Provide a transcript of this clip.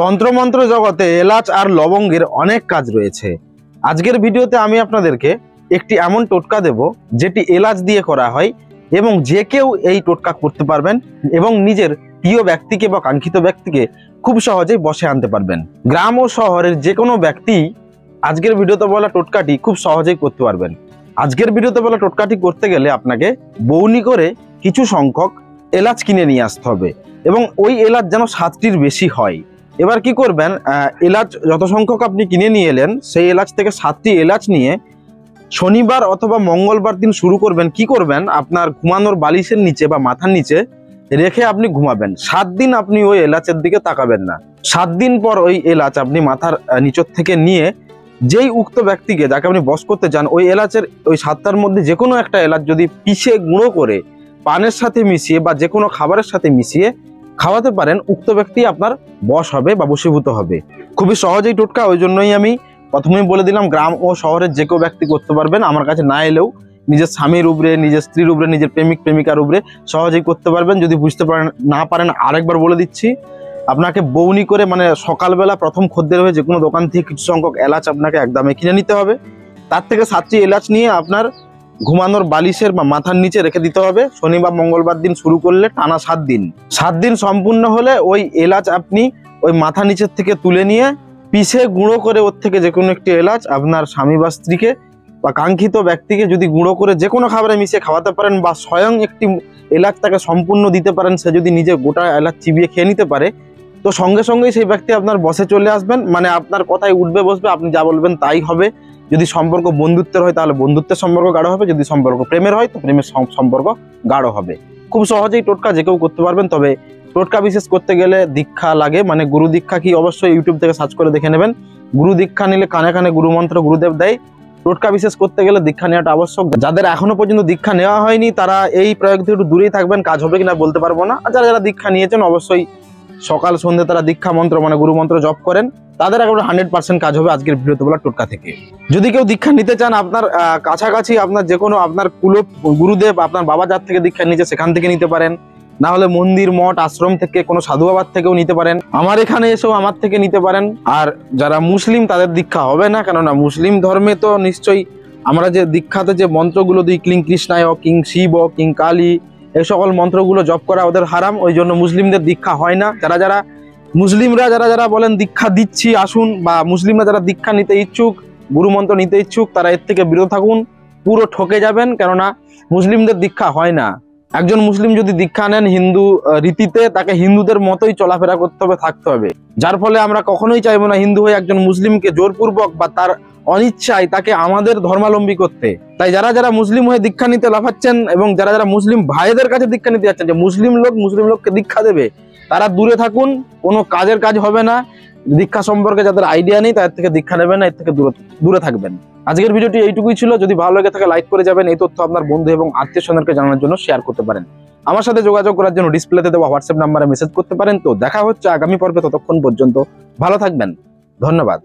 তন্ত্রমন্ত্র জগতে এলাচ আর লবঙ্গের অনেক কাজ রয়েছে। আজকের ভিডিওতে আমি আপনাদেরকে একটি এমন টোটকা দেব যেটি এলাচ দিয়ে করা হয় এবং যে কেউ এই টোটকা করতে পারবেন এবং নিজের প্রিয় ব্যক্তিকে বা কাঙ্ক্ষিত ব্যক্তিকে খুব সহজেই বশে আনতে পারবেন। গ্রাম ও শহরের যে কোনো ব্যক্তি আজকের ভিডিওতে বলা টোটকাটি খুব সহজেই করতে পারবেন। আজকের ভিডিওতে বলা টোটকাটি করতে গেলে আপনাকে বউনি করে কিছু সংখ্যক এলাচ কিনে নিয়ে আসতে হবে এবং ওই এলাচ যেন 7টির বেশি হয়। এবার কি করবেন, এলাচ যত সংখ্যক আপনি কিনে নিয়ে এলেন সেই এলাচ থেকে 7টি এলাচ নিয়ে শনিবার অথবা মঙ্গলবার দিন শুরু করবেন। কি করবেন, আপনার ঘুমানোর বালিশের নিচে বা মাথার নিচে রেখে আপনি ঘুমাবেন। 7 দিন আপনি ওই এলাচের দিকে তাকাবেন না। 7 দিন পর ওই এলাচ আপনি মাথার নিচর থেকে নিয়ে যেই উক্ত ব্যক্তিকে যাকে আপনি বশ করতে চান ওই এলাচের ওই 7টার মধ্যে যে কোনো একটা এলাচ যদি পিষে গুঁড়ো করে পানের সাথে মিশিয়ে বা যে কোনো খাবারের সাথে মিশিয়ে খাওয়াতে পারেন, উক্ত ব্যক্তি আপনার বশ হবে বা বশীভূত হবে। খুবই সহজেই টোটকা, ওই জন্যই আমি প্রথমেই বলে দিলাম গ্রাম ও শহরের যে কেউ ব্যক্তি করতে পারবেন। আমার কাছে না এলেও নিজের স্বামীর উপরে, নিজের স্ত্রীর উপরে, নিজের প্রেমিক প্রেমিকার উপরে সহজেই করতে পারবেন। যদি বুঝতে পারেন না পারেন আরেকবার বলে দিচ্ছি, আপনাকে বউনি করে মানে সকালবেলা প্রথম খদ্দের হয়ে যে কোনো দোকান থেকে কিছু সংখ্যক এলাচ আপনাকে একদমে কিনে নিতে হবে। তার থেকে 7টি এলাচ নিয়ে আপনার ঘুমানোর বালিশের বা মাথার নিচে রেখে দিতে হবে। শনিবার মঙ্গলবার দিন শুরু করলে টানা 7 দিন, 7 দিন সম্পূর্ণ হলে ওই এলাচ আপনি ওই মাথা নিচের থেকে তুলে নিয়ে পিষে গুঁড়ো করে ওর থেকে যে কোনো একটি এলাচ আপনার স্বামী বা স্ত্রীকে বা কাঙ্ক্ষিত ব্যক্তিকে যদি গুঁড়ো করে যে কোনো খাবারে মিশিয়ে খাওয়াতে পারেন বা স্বয়ং একটি এলাচ তাকে সম্পূর্ণ দিতে পারেন, সে যদি নিজে গোটা এলাচ চিবিয়ে খেয়ে নিতে পারে তো সঙ্গে সঙ্গেই সেই ব্যক্তি আপনার বসে চলে আসবেন। মানে আপনার কথায় উঠবে বসবে, আপনি যা বলবেন তাই হবে। যদি সম্পর্ক বন্ধুত্বের হয় তাহলে বন্ধুত্বের সম্পর্ক গাঢ় হবে, যদি সম্পর্ক প্রেমের হয় তো প্রেমের সম্পর্ক গাঢ় হবে। খুব সহজেই টোটকা যে কেউ করতে পারবেন। তবে টোটকা বিশেষ করতে গেলে দীক্ষা লাগে, মানে গুরু দীক্ষা কি অবশ্যই ইউটিউব থেকে সার্চ করে দেখে নেবেন। গুরু দীক্ষা নিলে কানে কানে গুরু মন্ত্র গুরুদেব দেয়। টোটকা বিশেষ করতে গেলে দীক্ষা নেওয়াটা আবশ্যক। যাদের এখনো পর্যন্ত দীক্ষা নেওয়া হয়নি তারা এই প্রয়োগ থেকে একটু দূরেই থাকবেন। কাজ হবে কিনা বলতে পারবো না। আর যারা যারা দীক্ষা নিয়েছেন অবশ্যই সকাল সন্ধ্যে তারা দীক্ষা মন্ত্র মানে গুরু মন্ত্র জপ করেন, তাদের একেবারে 100% কাজ হবে আজকের ভিডিওতে বলা টোটকা থেকে। যদি কেউ দীক্ষা নিতে চান, আপনার কাছাকাছি আপনার যে কোনো আপনার কুলো গুরুদেব আপনার বাবা যার থেকে দীক্ষা নিয়েছে সেখান থেকে নিতে পারেন, না হলে মন্দির মঠ আশ্রম থেকে কোনো সাধু বাবার থেকেও নিতে পারেন, আমার এখানে এসেও আমার থেকে নিতে পারেন। আর যারা মুসলিম তাদের দীক্ষা হবে না, কেননা মুসলিম ধর্মে তো নিশ্চয়ই আমরা যে দীক্ষাতে যে মন্ত্রগুলো দিই, ক্লিং কৃষ্ণায়, কিং শিব, কিং কালী, এই সকল মন্ত্রগুলো জপ করা ওদের হারাম, ওই জন্য মুসলিমদের দীক্ষা হয় না। যারা মুসলিমরা যারা বলেন দীক্ষা দিচ্ছি আসুন, বা মুসলিমরা যারা দীক্ষা নিতে ইচ্ছুক, গুরু মন্ত্র নিতে ইচ্ছুক, তারা এর থেকে বিরত থাকুন, পুরো ঠকে যাবেন। কেননা মুসলিমদের দীক্ষা হয় না। একজন মুসলিম যদি দীক্ষা নেন হিন্দু রীতিতে, তাকে হিন্দুদের মতোই চলাফেরা করতে হবে, থাকতে হবে। যার ফলে আমরা কখনোই চাইবো না হিন্দু হয়ে একজন মুসলিমকে জোরপূর্বক বা তার অনিচ্ছায় তাকে আমাদের ধর্মাবলম্বী করতে। তাই যারা মুসলিম হয়ে দীক্ষা নিতে লাফাচ্ছেন এবং যারা মুসলিম ভাইদের কাছে দীক্ষা নিতে যাচ্ছেন যে মুসলিম লোককে দীক্ষা দেবে, তারা দূরে থাকুন। কোনো কাজের কাজ হবে না। দীক্ষা সম্পর্কে যাদের আইডিয়া নেই তাদের থেকে দীক্ষা নেবেন না, এর থেকে দূরে থাকবেন। আজকের ভিডিওটি এইটুকুই ছিল। যদি ভালো লেগে থাকে লাইক করে যাবেন। এই তথ্য আপনার বন্ধু এবং আত্মীয় স্বজনকে জানানোর জন্য শেয়ার করতে পারেন। আমার সাথে যোগাযোগ করার জন্য ডিসপ্লেতে দেওয়া হোয়াটসঅ্যাপ নাম্বারে মেসেজ করতে পারেন। তো দেখা হচ্ছে আগামী পর্বে, ততক্ষণ পর্যন্ত ভালো থাকবেন। ধন্যবাদ।